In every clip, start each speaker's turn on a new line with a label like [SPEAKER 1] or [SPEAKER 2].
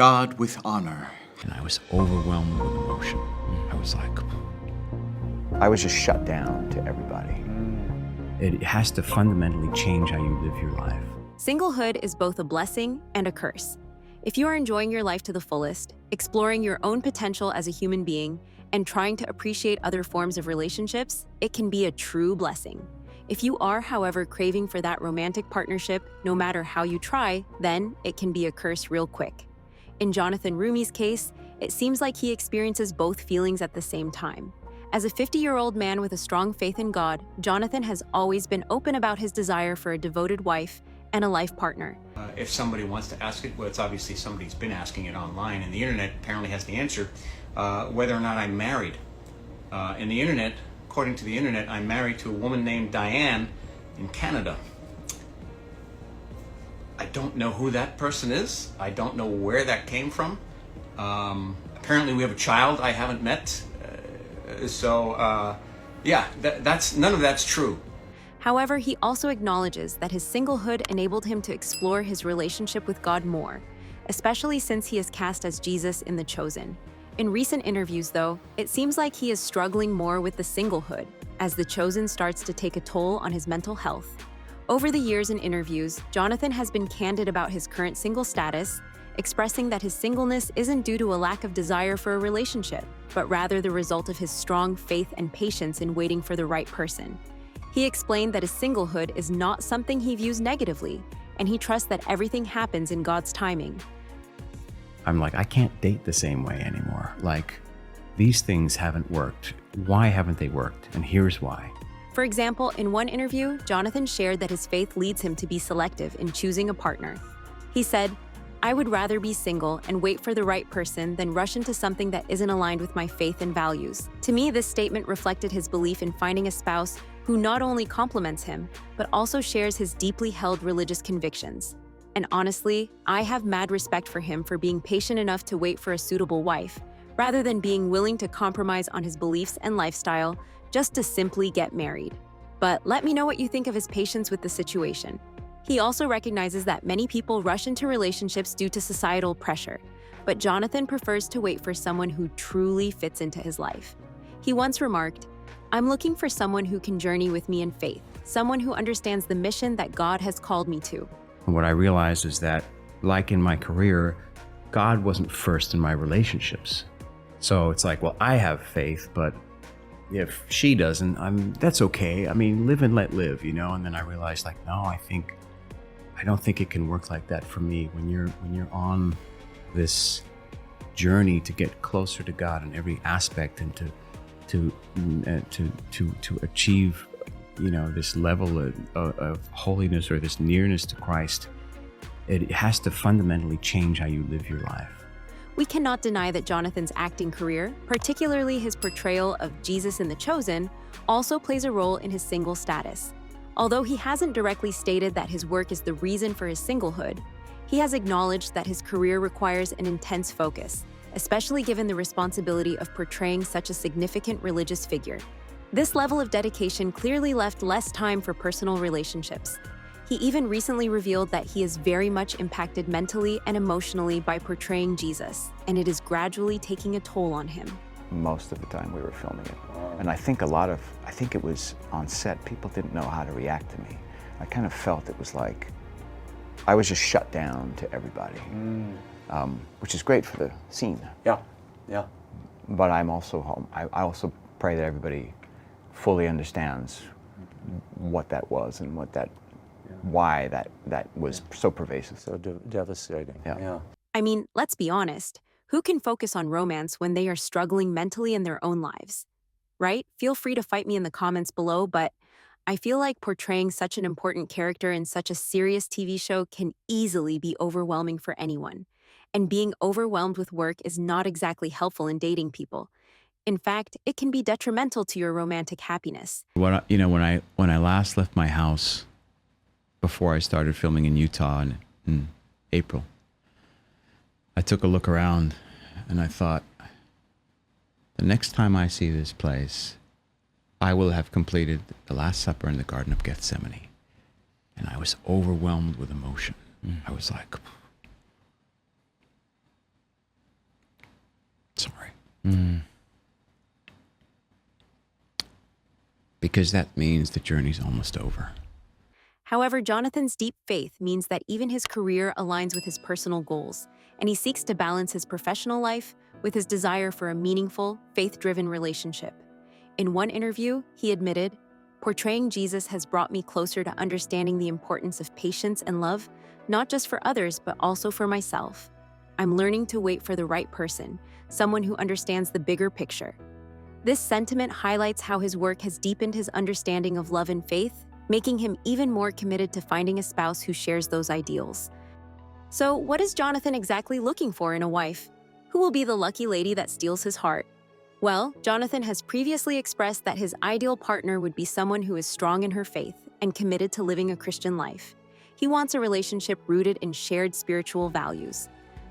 [SPEAKER 1] God with honor.
[SPEAKER 2] And I was overwhelmed with emotion. I was like...
[SPEAKER 3] I was just shut down to everybody.
[SPEAKER 2] It has to fundamentally change how you live your life.
[SPEAKER 4] Singlehood is both a blessing and a curse. If you are enjoying your life to the fullest, exploring your own potential as a human being, and trying to appreciate other forms of relationships, it can be a true blessing. If you are, however, craving for that romantic partnership, no matter how you try, then it can be a curse real quick. In Jonathan Roumie's case, it seems like he experiences both feelings at the same time. As a 50-year-old man with a strong faith in God, Jonathan has always been open about his desire for a devoted wife and a life partner.
[SPEAKER 5] If somebody wants to ask it, well, it's obviously somebody's been asking it online, and the internet apparently has the answer, whether or not I'm married. In the internet, according to the internet, I'm married to a woman named Diane in Canada. I don't know who that person is. I don't know where that came from. Apparently we have a child I haven't met. Yeah, none of that's true.
[SPEAKER 4] However, he also acknowledges that his singlehood enabled him to explore his relationship with God more, especially since he is cast as Jesus in The Chosen. In recent interviews, though, it seems like he is struggling more with the singlehood, as The Chosen starts to take a toll on his mental health. Over the years in interviews, Jonathan has been candid about his current single status, expressing that his singleness isn't due to a lack of desire for a relationship, but rather the result of his strong faith and patience in waiting for the right person. He explained that his singlehood is not something he views negatively, and he trusts that everything happens in God's timing.
[SPEAKER 2] I'm like, I can't date the same way anymore. Like, these things haven't worked. Why haven't they worked? And here's why.
[SPEAKER 4] For example, in one interview, Jonathan shared that his faith leads him to be selective in choosing a partner. He said, "I would rather be single and wait for the right person than rush into something that isn't aligned with my faith and values." To me, this statement reflected his belief in finding a spouse who not only complements him, but also shares his deeply held religious convictions. And honestly, I have mad respect for him for being patient enough to wait for a suitable wife, rather than being willing to compromise on his beliefs and lifestyle just to simply get married. But let me know what you think of his patience with the situation. He also recognizes that many people rush into relationships due to societal pressure, but Jonathan prefers to wait for someone who truly fits into his life. He once remarked, "I'm looking for someone who can journey with me in faith, someone who understands the mission that God has called me to."
[SPEAKER 2] And what I realized is that, like in my career, God wasn't first in my relationships. So it's like, well, I have faith, but if she doesn't, that's okay. I mean, live and let live, you know? And then I realized, like, no, I don't think it can work like that for me. When you're on this journey to get closer to God in every aspect and to achieve, you know, this level of holiness or this nearness to Christ, it has to fundamentally change how you live your life.
[SPEAKER 4] We cannot deny that Jonathan's acting career, particularly his portrayal of Jesus in The Chosen, also plays a role in his single status. Although he hasn't directly stated that his work is the reason for his singlehood, he has acknowledged that his career requires an intense focus, especially given the responsibility of portraying such a significant religious figure. This level of dedication clearly left less time for personal relationships. He even recently revealed that he is very much impacted mentally and emotionally by portraying Jesus, and it is gradually taking a toll on him.
[SPEAKER 3] Most of the time we were filming it. And I think it was on set, people didn't know how to react to me. I kind of felt it was like, I was just shut down to everybody, which is great for the scene.
[SPEAKER 6] Yeah, yeah.
[SPEAKER 3] But I'm also home. I also pray that everybody fully understands what that was and why that was so pervasive.
[SPEAKER 6] So devastating. Yeah.
[SPEAKER 4] I mean, let's be honest. Who can focus on romance when they are struggling mentally in their own lives? Right? Feel free to fight me in the comments below, but I feel like portraying such an important character in such a serious TV show can easily be overwhelming for anyone. And being overwhelmed with work is not exactly helpful in dating people. In fact, it can be detrimental to your romantic happiness.
[SPEAKER 2] When I last left my house before I started filming in Utah in April, I took a look around and I thought, the next time I see this place, I will have completed the Last Supper in the Garden of Gethsemane. And I was overwhelmed with emotion. I was like, Because that means the journey's almost over.
[SPEAKER 4] However, Jonathan's deep faith means that even his career aligns with his personal goals, and he seeks to balance his professional life with his desire for a meaningful, faith-driven relationship. In one interview, he admitted, "Portraying Jesus has brought me closer to understanding the importance of patience and love, not just for others, but also for myself. I'm learning to wait for the right person, someone who understands the bigger picture." This sentiment highlights how his work has deepened his understanding of love and faith, making him even more committed to finding a spouse who shares those ideals. So, what is Jonathan exactly looking for in a wife? Who will be the lucky lady that steals his heart? Well, Jonathan has previously expressed that his ideal partner would be someone who is strong in her faith and committed to living a Christian life. He wants a relationship rooted in shared spiritual values.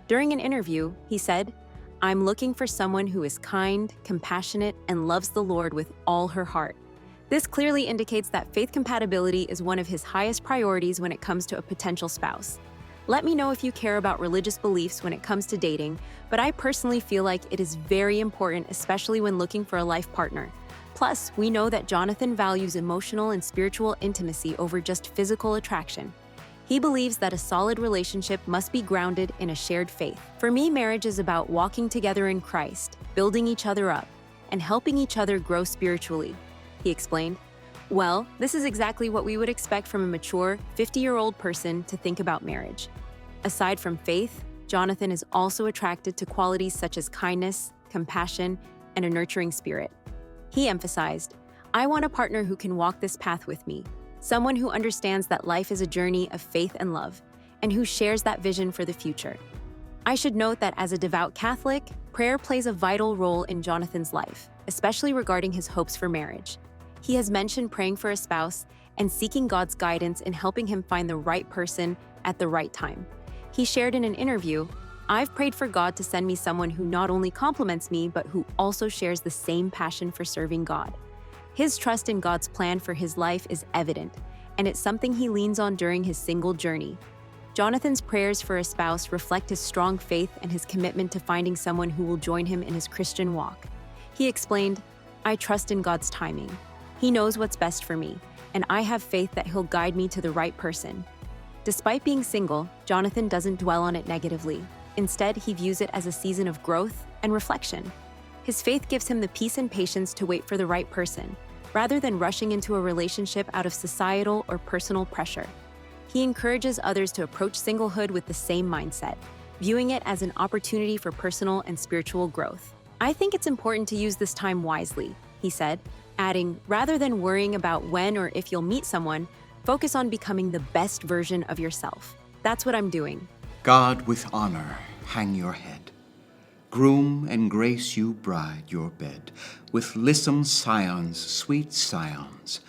[SPEAKER 4] During an interview, he said, "I'm looking for someone who is kind, compassionate, and loves the Lord with all her heart." This clearly indicates that faith compatibility is one of his highest priorities when it comes to a potential spouse. Let me know if you care about religious beliefs when it comes to dating, but I personally feel like it is very important, especially when looking for a life partner. Plus, we know that Jonathan values emotional and spiritual intimacy over just physical attraction. He believes that a solid relationship must be grounded in a shared faith. "For me, marriage is about walking together in Christ, building each other up, and helping each other grow spiritually," he explained. Well, this is exactly what we would expect from a mature, 50-year-old person to think about marriage. Aside from faith, Jonathan is also attracted to qualities such as kindness, compassion, and a nurturing spirit. He emphasized, "I want a partner who can walk this path with me, someone who understands that life is a journey of faith and love, and who shares that vision for the future." I should note that as a devout Catholic, prayer plays a vital role in Jonathan's life, especially regarding his hopes for marriage. He has mentioned praying for a spouse and seeking God's guidance in helping him find the right person at the right time. He shared in an interview, "I've prayed for God to send me someone who not only compliments me, but who also shares the same passion for serving God." His trust in God's plan for his life is evident, and it's something he leans on during his single journey. Jonathan's prayers for a spouse reflect his strong faith and his commitment to finding someone who will join him in his Christian walk. He explained, "I trust in God's timing. He knows what's best for me, and I have faith that he'll guide me to the right person." Despite being single, Jonathan doesn't dwell on it negatively. Instead, he views it as a season of growth and reflection. His faith gives him the peace and patience to wait for the right person, rather than rushing into a relationship out of societal or personal pressure. He encourages others to approach singlehood with the same mindset, viewing it as an opportunity for personal and spiritual growth. "I think it's important to use this time wisely," he said, adding, "Rather than worrying about when or if you'll meet someone, focus on becoming the best version of yourself. That's what I'm doing."
[SPEAKER 1] God with honor hang your head. Groom and grace you bride your bed with lissom scions, sweet scions,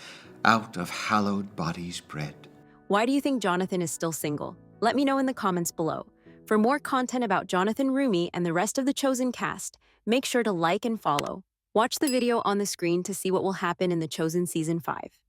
[SPEAKER 1] out of hallowed bodies bred.
[SPEAKER 4] Why do you think Jonathan is still single? Let me know in the comments below. For more content about Jonathan Roumie and the rest of the Chosen cast, make sure to like and follow. Watch the video on the screen to see what will happen in the Chosen Season 5.